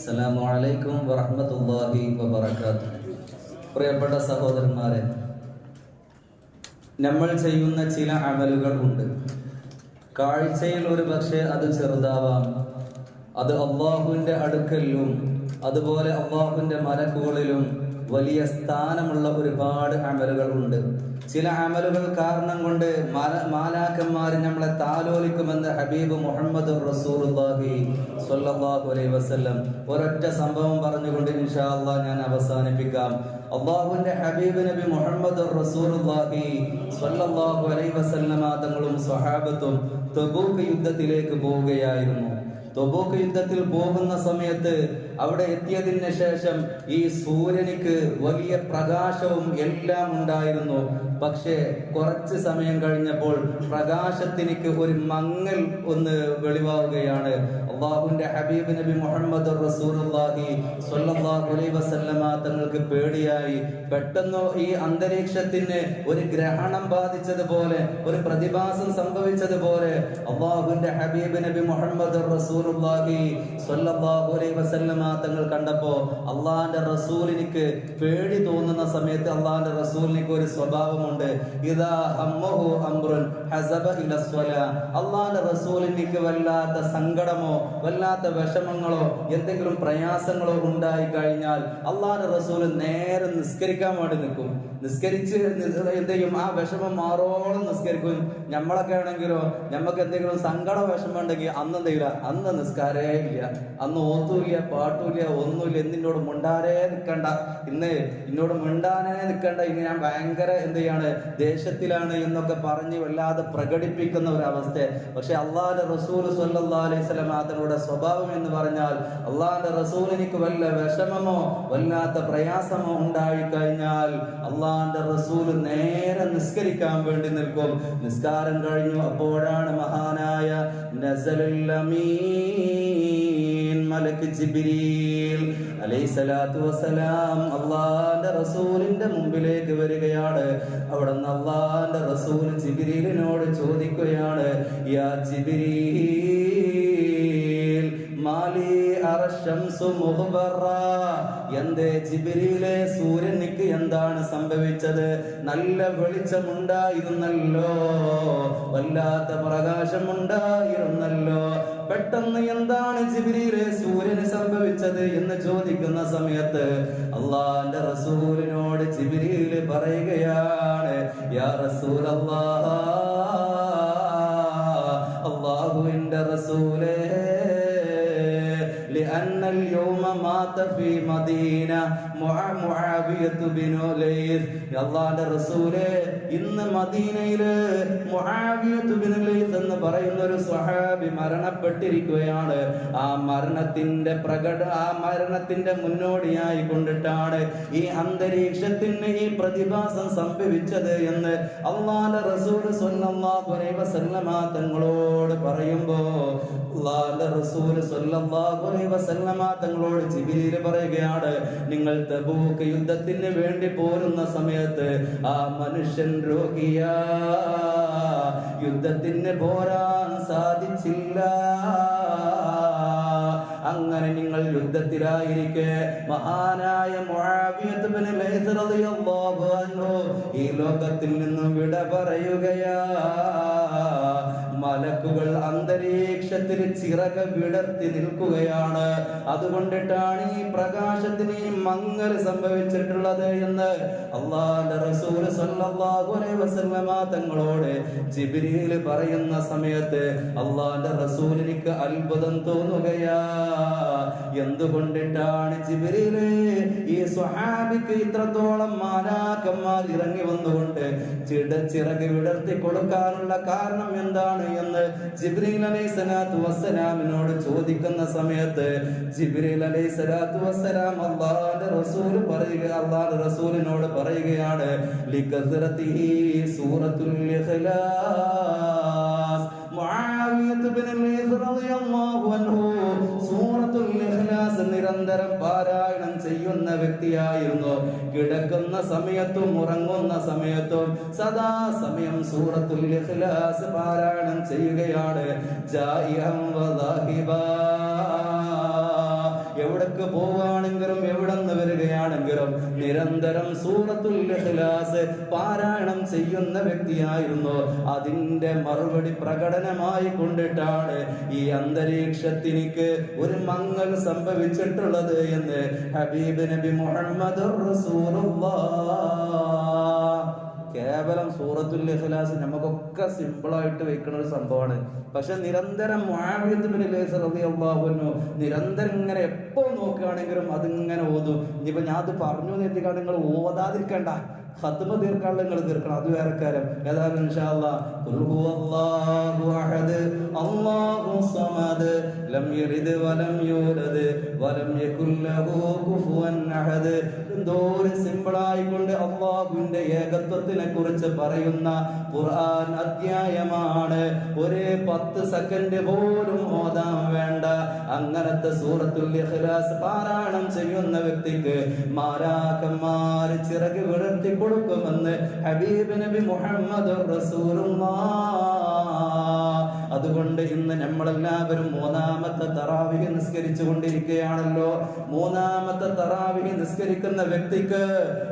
അസ്സലാമു അലൈക്കും വറഹ്മത്തുള്ളാഹി വബറകാതുഹു. പ്രിയപ്പെട്ട സഹോദരന്മാരെ, നമ്മൾ ചെയ്യുന്ന ചില അമലുകൾ ഉണ്ട്. കാഴ്ചയിൽ ഒരു പക്ഷേ അത് ചെറുതാവാം. അത് അള്ളാഹുവിൻ്റെ അടുക്കലിലും അതുപോലെ അള്ളാഹുവിൻ്റെ മലക്കുകളിലും വലിയ സ്ഥാനമുള്ള ഒരുപാട് അമലുകൾ ഉണ്ട്. ചില അമലുകൾ കാരണം കൊണ്ട് മാലാക്കന്മാർ നമ്മളെ താലോലിക്കുമെന്ന് ഹബീബ് മുഹമ്മദ് റസൂലുള്ളാഹി സ്വല്ലല്ലാഹു അലൈഹി വസല്ലം ഒരൊറ്റ സംഭവം പറഞ്ഞുകൊണ്ട് ഇൻഷാ അല്ലാഹ് ഞാൻ അവസാനിപ്പിക്കാം. അള്ളാഹുവിന്റെ ഹബീബ് നബി മുഹമ്മദ് റസൂലുള്ളാഹി സ്വല്ലല്ലാഹു അലൈഹി വസല്ലം തങ്ങളും സ്വഹാബത്തും തബൂക്ക് യുദ്ധത്തിലേക്ക് പോവുകയായിരുന്നു. തബൂക്ക് യുദ്ധത്തിൽ പോകുന്ന സമയത്ത് അവിടെ എത്തിയതിന് ശേഷം ഈ സൂര്യനിക്ക് വലിയ പ്രകാശവും എല്ലാം ഉണ്ടായിരുന്നു. പക്ഷേ കുറച്ച് സമയം കഴിഞ്ഞപ്പോൾ പ്രകാശത്തിനിക്ക് ഒരു മങ്ങൽ ഒന്ന് വെളിവാവുകയാണ്. അള്ളാഹുവിന്റെ ഹബീബ് നബി മുഹമ്മദ് റസൂലുള്ളാഹി സ്വല്ലല്ലാഹു അലൈഹി വസല്ലമ തങ്ങൾക്ക് പേടിയായി. പെട്ടെന്ന് ഈ അന്തരീക്ഷത്തിന് ഒരു ഗ്രഹണം ബാധിച്ചതുപോലെ, ഒരു പ്രതിഭാസം സംഭവിച്ചതുപോലെ അള്ളാഹുവിന്റെ ഹബീബ് നബി മുഹമ്മദ് റസൂലുള്ളാഹി സ്വല്ലല്ലാഹു അലൈഹി വസല്ലമ തങ്ങൾ കണ്ടപ്പോ അള്ളാഹിന്റെ റസൂലിനിക്ക് പേടി തോന്നുന്ന സമയത്ത് അള്ളാഹിന്റെ റസൂലിനിക്ക് ഒരു സ്വഭാവമുണ്ട്. ഇദാ ഹമ്മഹു അംറുൻ ഹസബ ഇല സ്വലാ. അള്ളാഹിന്റെ റസൂലിനിക്ക് വല്ലാത്ത സങ്കടമോ വല്ലാത്ത വിഷമങ്ങളോ എന്തെങ്കിലും പ്രയാസങ്ങളോ ഉണ്ടായി കഴിഞ്ഞാൽ അള്ളാഹിന്റെ റസൂൽ നേരെ നിസ്കരിക്കാൻ വേണ്ടി നിൽക്കും. നിസ്കരിച്ച് എന്ത് ചെയ്യും? ആ വിഷമം മാറോളം നിസ്കരിക്കും. നമ്മളൊക്കെ ആണെങ്കിലോ നമുക്ക് എന്തെങ്കിലും സങ്കട വിഷമം ഉണ്ടെങ്കിൽ അന്ന് എന്തെങ്കിലും അന്ന് നിസ്കാരേ ഇല്ല, അന്ന് ഓത്തുമില്ല, പാട്ടുമില്ല, ഒന്നുമില്ല. എന്നോട് മിണ്ടാനേ നിൽക്കണ്ട, ഇന്ന് എന്നോട് മിണ്ടാനേ നിൽക്കണ്ട, ഇനി ഞാൻ ഭയങ്കര എന്ത് ചെയ്യാണ്, ദേശത്തിലാണ് എന്നൊക്കെ പറഞ്ഞ് വല്ലാതെ പ്രകടിപ്പിക്കുന്ന ഒരവസ്ഥ. പക്ഷെ അള്ളാഹുവിന്റെ റസൂൽ സ്വല്ലല്ലാഹു അലൈഹി വസല്ലം തങ്ങളുടെ സ്വഭാവം എന്ന് പറഞ്ഞാൽ അള്ളാഹുവിന്റെ റസൂലിനിക്ക് വല്ല വിഷമമോ വല്ലാത്ത പ്രയാസമോ ഉണ്ടായി കഴിഞ്ഞാൽ അള്ളാഹുവിന്റെ റസൂൽ നേരെ നിസ്കരിക്കാൻ വേണ്ടി നിൽക്കും. നിസ്കാരം കഴിഞ്ഞു. അപ്പോഴാണ് മഹാനായ നസലുൽ അമീൻ മലക്ക് ജിബ്രീൽ അലൈഹിസ്സലാത്തു വസ്സലാം അള്ളാഹുവിന്റെ റസൂലിന്റെ മുമ്പിലേക്ക് വരികയാണ്. അവിടെ നിന്ന് അള്ളാഹുവിന്റെ റസൂൽ ജിബ്രീലിനോട് ചോദിക്കുകയാണ്, യാ ജിബ്രീൽ മാലി അർശംസു മുഗ്ബറ. എന്തേ ജിബ്രീലേ, സൂര്യനിക്ക് എന്താണ് സംഭവിച്ചത്? നല്ല വെളിച്ചമുണ്ടായിരുന്നല്ലോ, വല്ലാത്ത പ്രകാശമുണ്ടായിരുന്നല്ലോ, പെട്ടെന്ന് എന്താണ് ജിബ്രീലേ സൂര്യന് സംഭവിച്ചത് എന്ന് ചോദിക്കുന്ന സമയത്ത് അള്ളാഹുവിന്റെ റസൂലിനോട് ജിബ്രീൽ പറയുകയാണ്, യാ റസൂലല്ലാഹ്, അല്ലാഹുവിന്റെ റസൂലേ, لأن اليوم مات في مدينة മുആവിയത്ത് ബിനു ലൈസ്. അല്ലാഹുവിന്റെ റസൂലേ, ഇന്ന് മദീനയില് മുആവിയത്ത് ബിനു ലൈസ് എന്ന് പറയുന്ന ഒരു സ്വഹാബി മരണപ്പെട്ടിരിക്കുകയാണ്. ആ മരണത്തിന്റെ മുന്നോടിയായി കൊണ്ടിട്ടാണ് ഈ അന്തരീക്ഷത്തിന് ഈ പ്രതിഭാസം സംഭവിച്ചത് എന്ന് അല്ലാഹുവിന്റെ റസൂൽ സ്വല്ലല്ലാഹു അലൈഹി വസല്ലമ തങ്ങളോട് പറയുമ്പോ അല്ലാഹുവിന്റെ റസൂൽ സ്വല്ലല്ലാഹു അലൈഹി വസല്ലമ തങ്ങളോട് ജിബ്രീൽ പറയുകയാണ്, നിങ്ങൾ തബൂക്ക് യുദ്ധത്തിന് വേണ്ടി പോരുന്ന സമയത്ത് ആ മനുഷ്യൻ രോഗിയാ, യുദ്ധത്തിന് പോരാൻ സാധിച്ചില്ല. അങ്ങനെ നിങ്ങൾ യുദ്ധത്തിലായിരിക്കെ മഹാനായ മുആവിയത്ത് ബിൻ ലൈസ് റളിയല്ലാഹു അൻഹു ഈ ലോകത്തിൽ നിന്നും വിട പറയുകയാ. മലക്കുകൾ അന്തരീക്ഷത്തിൽ ചിറക് വിടർത്തി നിൽക്കുകയാണ്. അതുകൊണ്ടിട്ടാണ് ഈ പ്രകാശത്തിന് ഈ മങ്ങൽ സംഭവിച്ചിട്ടുള്ളത് എന്ന് അല്ലാഹുവിന്റെ റസൂൽ സ്വല്ലല്ലാഹു അലൈഹി വസല്ലമ തങ്ങളോട് ജിബ്രീൽ പറയുന്ന സമയത്ത് അല്ലാഹുവിന്റെ റസൂലിനിക്ക് അത്ഭുതം തോന്നുകയാ. എന്തുകൊണ്ടിട്ടാണ് ജിബ്രീൽ ഈ സ്വഹാബിക്ക് ഇത്രത്തോളം മാലാക്കന്മാർ ഇറങ്ങി വന്നുകൊണ്ട് ചിറക് വിടർത്തി കൊടുക്കാനുള്ള കാരണം എന്താണ് എന്ന് ജിബ്രീൽ അലൈഹിസ്സലാത്തു വസ്സലാമിനോട് ചോദിക്കുന്ന സമയത്ത് ജിബ്രീൽ അലൈഹിസ്സലാത്തു വസ്സലാം അല്ലാഹുവിന്റെ റസൂലിനോട് പറയുകയാണ്, ലികസ്റതിഹി സൂറത്തുൽ ഇഖ്ലാസ്. മുആവിയത്ത് ബിൻ ലൈസ് റളിയല്ലാഹു അൻഹു സൂറത്തുൽ ഇഖ്ലാസ് നിരന്തരം പാരായണം ചെയ്യുന്ന വ്യക്തിയായിരുന്നു. കിടക്കുന്ന സമയത്തും ഉറങ്ങുന്ന സമയത്തും സദാ സമയം സൂറത്തുൽ ഇഖ്ലാസ് പാരായണം ചെയ്യുകയാണ്. ജാഇഅൻ വ ദാഹിബാ, എവിടേക്ക് പോവുകയാണെങ്കിലും എവിടെ നിന്ന് വരികയാണെങ്കിലും നിരന്തരം സൂറത്തുൽ ഇഖ്ലാസ് പാരായണം ചെയ്യുന്ന വ്യക്തിയായിരുന്നു. അതിന്റെ മറുപടി പ്രകടനമായി കൊണ്ടിട്ടാണ് ഈ അന്തരീക്ഷത്തിനിക്ക് ഒരു മങ്ങൽ സംഭവിച്ചിട്ടുള്ളത് എന്ന് ഹബീബ് നബി മുഹമ്മദുർ റസൂലുള്ളാഹ്. കേവലം സൂറത്തുൽ ഇഖ്ലാസ് നമുക്കൊക്കെ സിമ്പിളായിട്ട് വെക്കുന്ന ഒരു സംഭവമാണ്. പക്ഷെ നിരന്തരം മുആവിയത്ത് ബിൻ ഖൈസ് റളിയല്ലാഹു അൻഹു നിരന്തരം ഇങ്ങനെ എപ്പോൾ നോക്കുകയാണെങ്കിലും അതിങ്ങനെ ഓതും. ഇനിയിപ്പോ ഞാൻ അത് പറഞ്ഞു എത്തിക്കാണ്ട് നിങ്ങൾ ഓതാതിരിക്കണ്ട, ഖത്മ തീർക്കാനുള്ള നിങ്ങൾ തീർക്കണം, അത് വേറെ കാര്യം. ഏതായാലും ഇൻഷാ അല്ലാഹ് ഖുൽ ഹുവല്ലാഹു അഹദ് അല്ലാഹു സമദ് ലം യലിദ് വലം യൂലദ് വലം യകുൽ ലഹു കുഫുവൻ അഹദ്. എന്തോരം സിമ്പിളായിക്കൊണ്ട് അല്ലാഹുവിന്റെ ഏകത്വത്തിനെ കുറിച്ച് പറയുന്ന ഖുർആൻ അധ്യായമാണ്. ഒരു 10 സെക്കൻഡ് പോലും ഓതാൻ വേണ്ട അങ്ങനത്തെ സൂറത്തുൽ ഇഖ്ലാസ് പാരായണം ചെയ്യുന്ന വ്യക്തിക്ക് മാലാഖമാർ ചിറക് വിടർത്തി കൊടുക്കുമെന്ന് ഹബീബ് നബി മുഹമ്മദ് റസൂലുള്ളാഹ്. അതുകൊണ്ട് ഇന്ന് നമ്മളെല്ലാവരും 3ാമത്തെ തറാവീഹ് നിസ്കരിച്ചു കൊണ്ടിരിക്കുകയാണല്ലോ. 3ാമത്തെ തറാവീഹ് നിസ്കരിക്കുന്ന വ്യക്തിക്ക്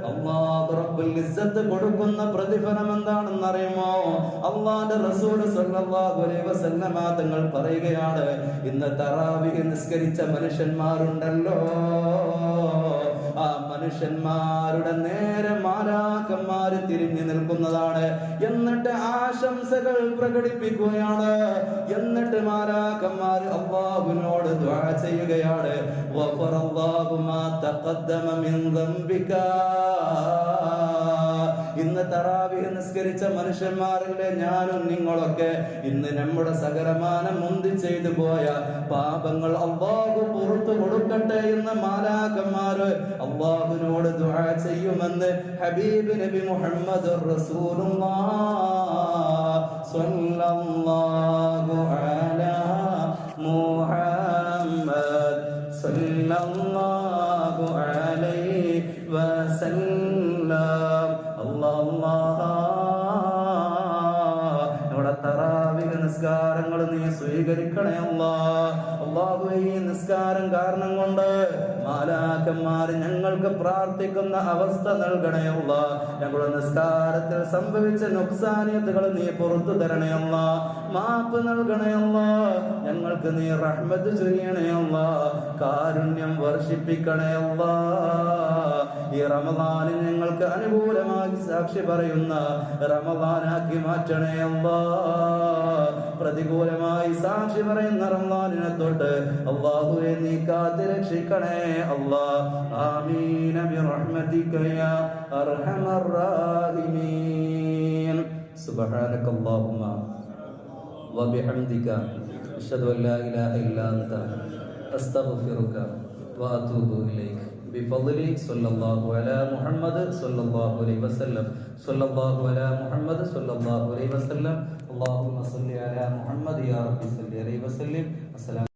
അല്ലാഹു റബ്ബുൽ ഇസ്സത്ത് കൊടുക്കുന്ന പ്രതിഫലം എന്താണെന്ന് അറിയുമോ? അല്ലാഹുവിന്റെ റസൂൽ സ്വല്ലല്ലാഹു അലൈഹി വസല്ലമ തങ്ങൾ പറയുകയാണ്, ഇന്ന് തറാവീഹ് നിസ്കരിച്ച മനുഷ്യന്മാരുണ്ടല്ലോ, ആ മനുഷ്യന്മാരുടെ നേരെ മാലാഖമാര് തിരിഞ്ഞു നിൽക്കുന്നതാണ്. എന്നിട്ട് ആശംസകൾ പ്രകടിപ്പിക്കുകയാണ്. എന്നിട്ട് മാലാഖമാര് അല്ലാഹുവിനോട് ദുആ ചെയ്യുകയാണ്, ഗഫറല്ലാഹു മാ തഖദ്ദമ മിൻ ദംബിക. ഇന്ന് തറാവീഹ് നിസ്കരിച്ച മനുഷ്യന്മാരല്ലേ ഞാനും നിങ്ങളൊക്കെ, ഇന്ന് നമ്മുടെ സകലമാനം മുന്തി ചെയ്തു പോയ പാപങ്ങൾ അല്ലാഹു പുറത്തു കൊടുക്കട്ടെ എന്ന് മാലാഖമാര് അല്ലാഹുവിനോട് ദുആ ചെയ്യുമെന്ന് ഹബീബ് നബി മുഹമ്മദ് റസൂലുള്ളാഹ് സ്വല്ലല്ലാഹു അലാ മുഹമ്മദ് സ്വല്ലല്ലാഹു അലൈഹി വസല്ലം. നമ്മുടെ തറാവീഹ് നിസ്കാരങ്ങൾ നീ സ്വീകരിക്കണേ അല്ലാഹ്. അല്ലാഹുവേ, ഈ നിസ്കാരം കാരണം കൊണ്ട് മാലാഖമാർ ഞങ്ങൾക്ക് പ്രാർത്ഥിക്കുന്ന അവസ്ഥ നൽകണേ അല്ലാഹ്. ഞങ്ങളുടെ നിസ്കാരത്തിൽ സംഭവിച്ച നുക്സാനിയത്തുകൾ നീ പുറത്തു തരണേ അല്ലാഹ്. മാപ്പ് നൽകണേ അല്ലാഹ്. ഞങ്ങൾക്ക് നീ റഹ്മത്ത് ചൊരിയണേ അല്ലാഹ്. കാരുണ്യം വർഷിപ്പിക്കണേ അല്ലാഹ്. ഈ റമദാനിൽ ഞങ്ങൾക്ക് അനുകൂലമായി സാക്ഷി പറയുന്ന റമദാനാക്കി മാറ്റണേ അല്ലാഹ്. പ്രതികൂലമായി സാക്ഷി പറയുന്ന റമദാനിനെ തൊട്ട് അല്ലാഹുവേ നീ കാത്ത് രക്ഷിക്കണേ അല്ലാഹ്. ആമീൻ ബിറഹ്മതിക യാ അർഹമർ റഹീമീൻ. സുബ്ഹാനകല്ലാഹുമ്മ വബിഹംദിക അഷ്ഹദു അൻ ലാ ഇലാഹ ഇല്ലാ അൻത അസ്തഗ്ഫിറുക വഅതൂബു ഇലൈക ബിഫദ്ലി സ്വല്ലല്ലാഹു അലാ മുഹമ്മദ് സ്വല്ലല്ലാഹു അലൈഹി വസല്ലം. സ്വല്ലല്ലാഹു അലാ മുഹമ്മദ് സ്വല്ലല്ലാഹു അലൈഹി വസല്ലം. അല്ലാഹുമ്മ സ്വല്ലി അലാ മുഹമ്മദ് യാ റബ്ബി സ്വല്ലി അലൈഹി വസല്ലം. അസ്സലാമു